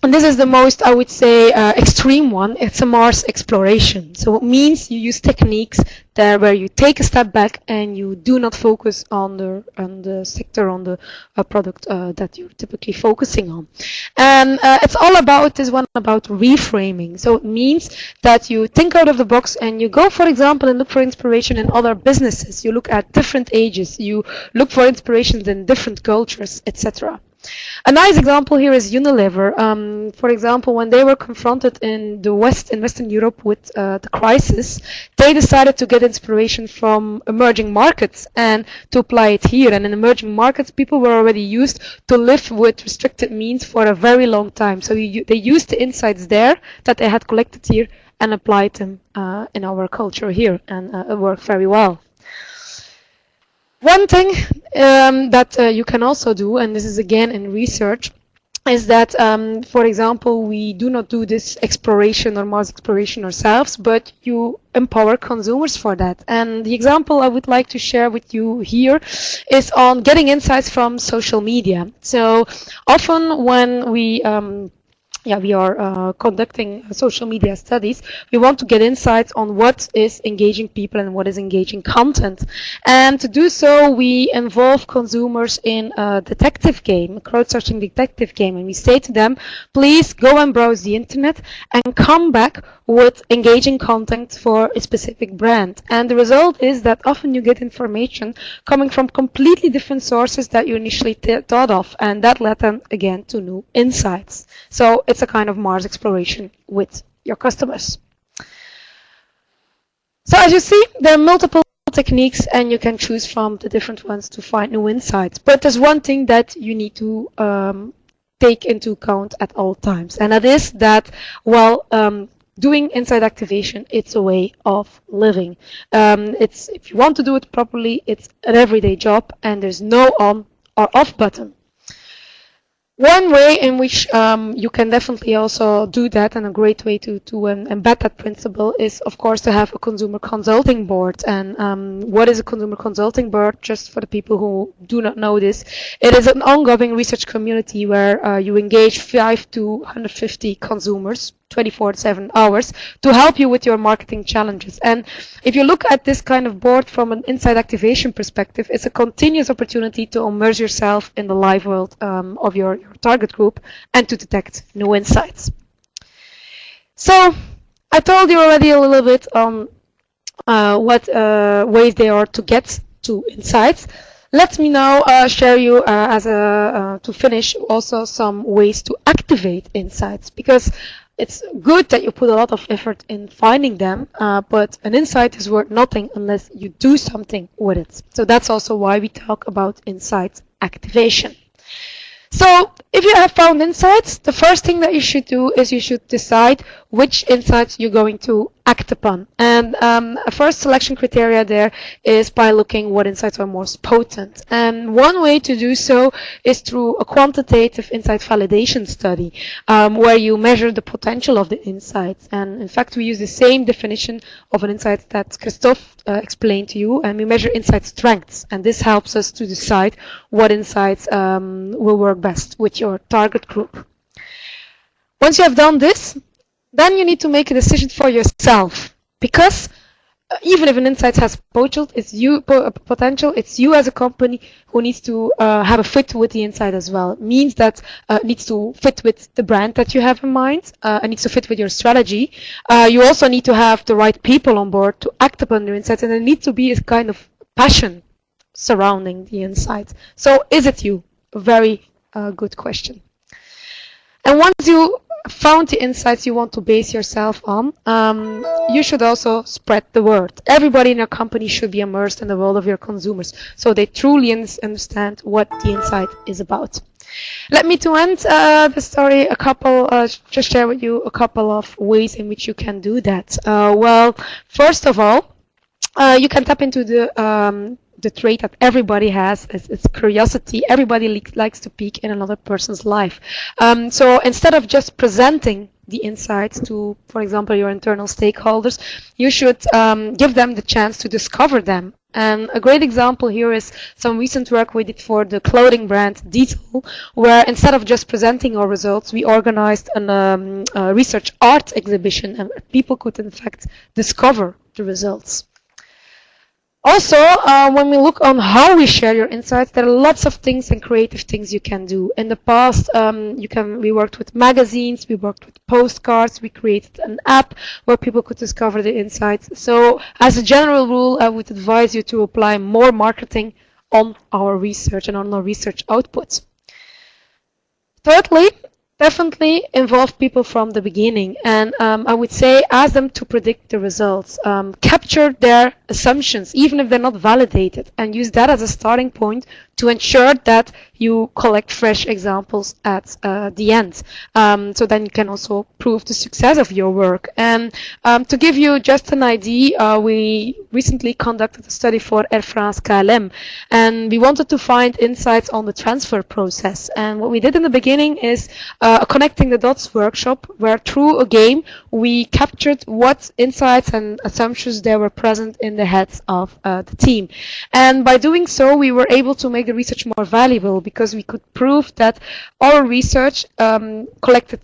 and this is the most, I would say, extreme one, it's a Mars exploration. So it means you use techniques there where you take a step back and you do not focus on the sector, on the product that you're typically focusing on. And it's all about this one about reframing. So it means that you think out of the box and you go, for example, and look for inspiration in other businesses. You look at different ages. You look for inspirations in different cultures, etc. A nice example here is Unilever. For example, when they were confronted in Western Europe with the crisis, they decided to get inspiration from emerging markets and to apply it here. And in emerging markets, people were already used to live with restricted means for a very long time. So they used the insights there that they had collected here and applied them in our culture here, and it worked very well. One thing that you can also do, and this is again in research, is that, for example, we do not do this exploration or Mars exploration ourselves, but you empower consumers for that. And the example I would like to share with you here is on getting insights from social media. So often when we are conducting social media studies, we want to get insights on what is engaging people and what is engaging content. And to do so, we involve consumers in a detective game, a crowdsourcing detective game, and we say to them, please go and browse the internet and come back with engaging content for a specific brand. And the result is that often you get information coming from completely different sources that you initially thought of, and that led them again to new insights. So it's a kind of Mars exploration with your customers. So as you see, there are multiple techniques and you can choose from the different ones to find new insights. But there's one thing that you need to take into account at all times, and that is that, well, doing insight activation, it's a way of living. If you want to do it properly, it's an everyday job, and there's no on or off button. One way in which you can definitely also do that, and a great way to embed that principle, is of course to have a consumer consulting board. And what is a consumer consulting board? Just for the people who do not know this, it is an ongoing research community where you engage 5 to 150 consumers 24/7 hours to help you with your marketing challenges. And if you look at this kind of board from an insight activation perspective, it's a continuous opportunity to immerse yourself in the live world of your target group and to detect new insights. So I told you already a little bit on what ways there are to get to insights. Let me now share you to finish also some ways to activate insights, because it's good that you put a lot of effort in finding them, but an insight is worth nothing unless you do something with it. So that's also why we talk about insight activation. So if you have found insights, the first thing that you should do is you should decide which insights you're going to act upon. And a first selection criteria there is by looking what insights are most potent. And one way to do so is through a quantitative insight validation study, where you measure the potential of the insights. And in fact, we use the same definition of an insight that Kristof explained to you, and we measure insight strengths. And this helps us to decide what insights will work best with your target group. Once you have done this, then you need to make a decision for yourself, because even if an insight has potential, it's you as a company who needs to have a fit with the insight as well. It means that it needs to fit with the brand that you have in mind. It needs to fit with your strategy. You also need to have the right people on board to act upon the insights, and there needs to be a kind of passion surrounding the insight. So is it you? A very good question. And once you found the insights you want to base yourself on, you should also spread the word. Everybody in your company should be immersed in the world of your consumers, so they truly understand what the insight is about. Let me to end the story just share with you a couple of ways in which you can do that. Well, first of all, you can tap into the trait that everybody has is curiosity. Everybody likes to peek in another person's life. So instead of just presenting the insights to, for example, your internal stakeholders, you should give them the chance to discover them. And a great example here is some recent work we did for the clothing brand Detail, where instead of just presenting our results, we organized a research art exhibition, and people could in fact discover the results. Also, when we look on how we share your insights, there are lots of things and creative things you can do. In the past, we worked with magazines, we worked with postcards, we created an app where people could discover the insights. So, as a general rule, I would advise you to apply more marketing on our research and on our research outputs. Thirdly, definitely involve people from the beginning, and I would say ask them to predict the results. Capture their assumptions, even if they're not validated, and use that as a starting point to ensure that you collect fresh examples at the end. So then you can also prove the success of your work. And to give you just an idea, we recently conducted a study for Air France KLM, and we wanted to find insights on the transfer process. And what we did in the beginning is a connecting the dots workshop, where through a game we captured what insights and assumptions there were present in the heads of the team. And by doing so, we were able to make the research more valuable, because we could prove that our research collected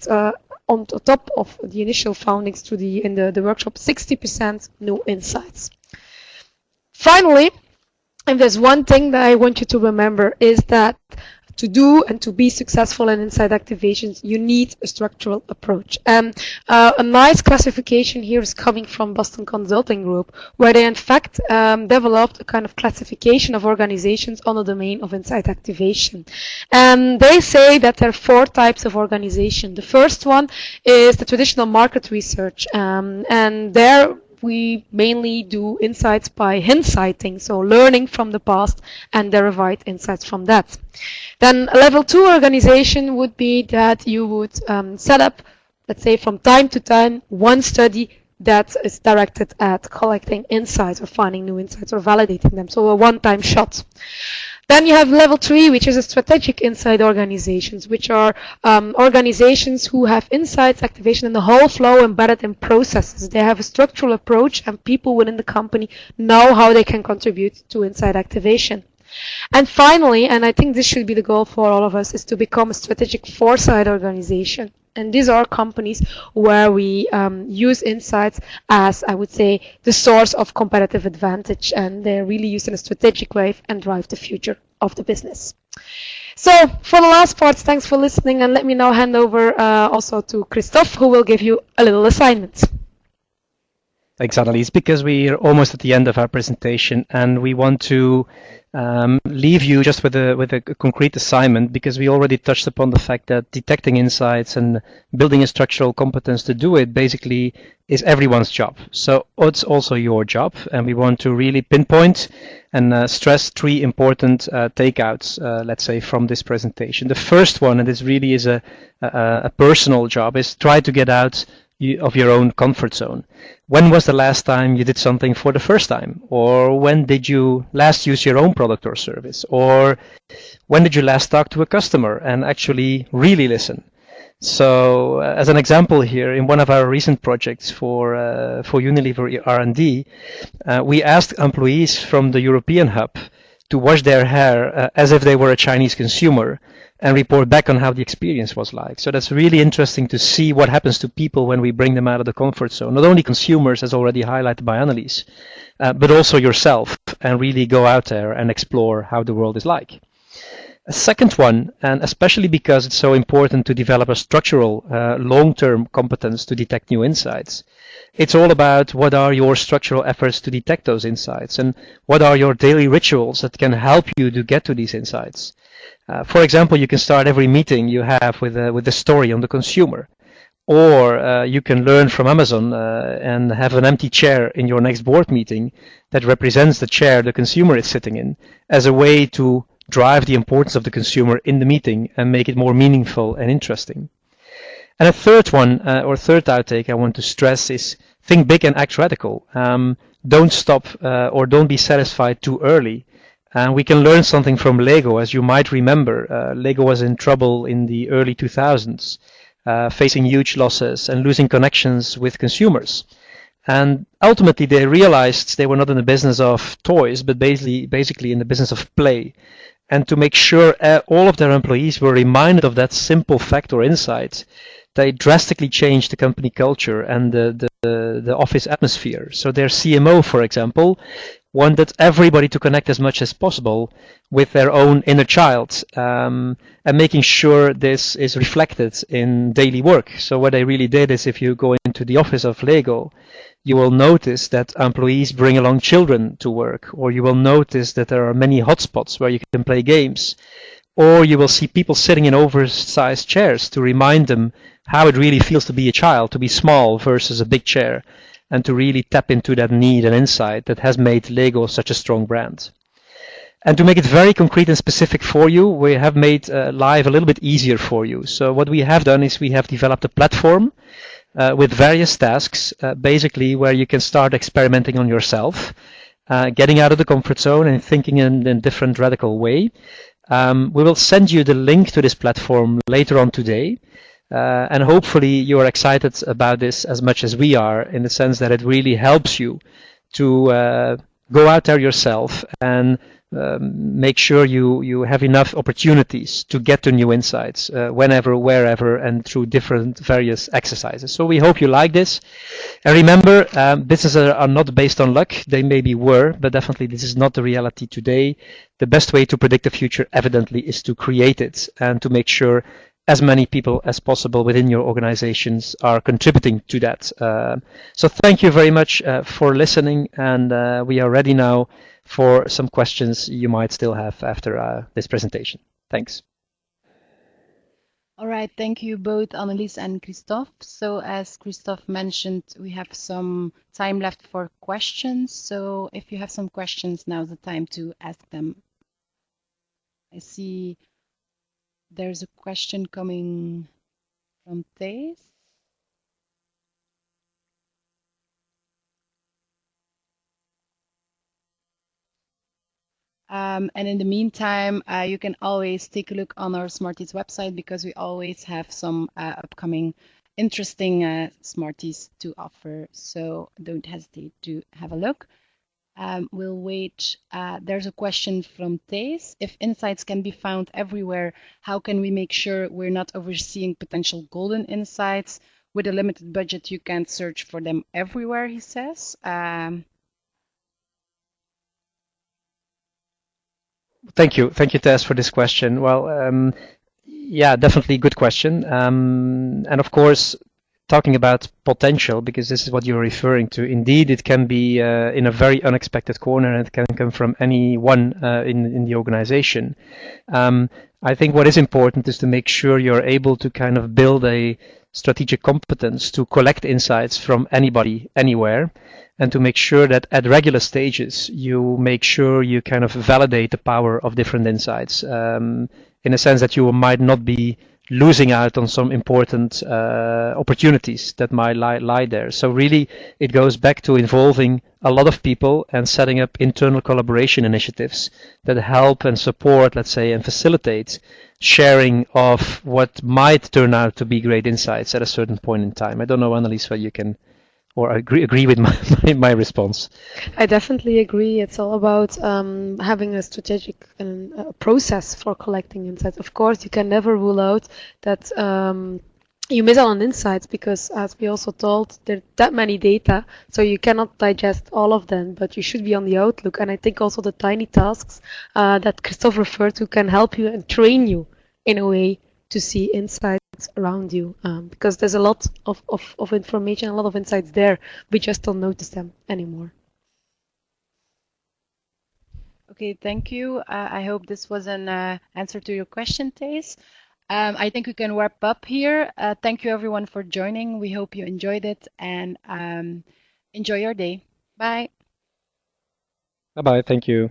on top of the initial findings in the workshop 60% new insights. Finally, if there's one thing that I want you to remember, is that to do and to be successful in insight activations, you need a structural approach. And a nice classification here is coming from Boston Consulting Group, where they in fact developed a kind of classification of organizations on the domain of insight activation. And they say that there are 4 types of organization. The first one is the traditional market research, and there we mainly do insights by hindsighting, so learning from the past and derived insights from that. Then a level 2 organization would be that you would set up, let's say from time to time, one study that is directed at collecting insights or finding new insights or validating them, so a one-time shot. Then you have level 3, which is a strategic insight organizations, which are organizations who have insights activation in the whole flow embedded in processes. They have a structural approach, and people within the company know how they can contribute to insight activation. And finally, and I think this should be the goal for all of us, is to become a strategic foresight organization. And these are companies where we use insights as, I would say, the source of competitive advantage, and they're really used in a strategic way and drive the future of the business. So for the last part, thanks for listening, and let me now hand over also to Kristof, who will give you a little assignment. Thanks, Annelies, because we're almost at the end of our presentation, and we want to leave you just with a concrete assignment, because we already touched upon the fact that detecting insights and building a structural competence to do it basically is everyone's job. So it's also your job, and we want to really pinpoint and stress three important takeouts, let's say, from this presentation. The first one, and this really is a personal job, is try to get out of your own comfort zone. When was the last time you did something for the first time? Or when did you last use your own product or service? Or when did you last talk to a customer and actually really listen? So as an example here, in one of our recent projects for Unilever R&D, we asked employees from the European hub to wash their hair as if they were a Chinese consumer and report back on how the experience was like. So that's really interesting to see what happens to people when we bring them out of the comfort zone. Not only consumers, as already highlighted by Annelies, but also yourself, and really go out there and explore how the world is like. A second one, and especially because it's so important to develop a structural long-term competence to detect new insights, it's all about what are your structural efforts to detect those insights, and what are your daily rituals that can help you to get to these insights. For example, you can start every meeting you have with a story on the consumer. Or you can learn from Amazon and have an empty chair in your next board meeting that represents the chair the consumer is sitting in, as a way to drive the importance of the consumer in the meeting and make it more meaningful and interesting. And a third one, or third outtake I want to stress, is think big and act radical. Don't stop or don't be satisfied too early. And we can learn something from Lego. As you might remember, Lego was in trouble in the early 2000s, facing huge losses and losing connections with consumers. And ultimately they realized they were not in the business of toys, but basically in the business of play. And to make sure all of their employees were reminded of that simple fact or insight, they drastically changed the company culture and the office atmosphere. So their CMO, for example, wanted everybody to connect as much as possible with their own inner child, and making sure this is reflected in daily work. So what they really did is, if you go into the office of Lego, you will notice that employees bring along children to work, or you will notice that there are many hotspots where you can play games, or you will see people sitting in oversized chairs to remind them how it really feels to be a child, to be small versus a big chair, and to really tap into that need and insight that has made Lego such a strong brand. And to make it very concrete and specific for you, we have made life a little bit easier for you. So what we have done is we have developed a platform with various tasks, basically where you can start experimenting on yourself, getting out of the comfort zone and thinking in a different radical way. We will send you the link to this platform later on today. And hopefully you are excited about this as much as we are, in the sense that it really helps you to go out there yourself and make sure you have enough opportunities to get to new insights whenever, wherever, and through different various exercises. So we hope you like this. And remember, businesses are not based on luck. They maybe were, but definitely this is not the reality today. The best way to predict the future, evidently, is to create it and to make sure as many people as possible within your organizations are contributing to that. So thank you very much for listening, and we are ready now for some questions you might still have after this presentation. Thanks. All right, thank you both, Annelies and Kristof. So as Kristof mentioned, we have some time left for questions. So if you have some questions, now's the time to ask them. I see there's a question coming from Thijs. And in the meantime, you can always take a look on our Smartees website, because we always have some upcoming interesting Smartees to offer. So don't hesitate to have a look. We'll wait. There's a question from Thijs. If insights can be found everywhere, how can we make sure we're not overseeing potential golden insights? With a limited budget, you can't search for them everywhere, he says. Thank you, Tess, for this question. Well, yeah, definitely good question. And of course, talking about potential, because this is what you're referring to, indeed it can be in a very unexpected corner, and it can come from anyone in the organization. I think what is important is to make sure you're able to kind of build a strategic competence to collect insights from anybody, anywhere, and to make sure that at regular stages you make sure you kind of validate the power of different insights, in a sense that you might not be losing out on some important opportunities that might lie there. So really it goes back to involving a lot of people and setting up internal collaboration initiatives that help and support, let's say, and facilitate sharing of what might turn out to be great insights at a certain point in time. I don't know, Annelies, whether you can or agree with my response. I definitely agree. It's all about having a strategic process for collecting insights. Of course, you can never rule out that you miss out on insights, because, as we also told, there are that many data, so you cannot digest all of them, but you should be on the outlook. And I think also the tiny tasks that Kristof referred to can help you and train you in a way to see insights around you, because there's a lot of information, a lot of insights there. We just don't notice them anymore. Okay, thank you. I hope this was an answer to your question, Thijs. I think we can wrap up here. Thank you everyone for joining. We hope you enjoyed it, and enjoy your day. Bye. Bye-bye. Thank you.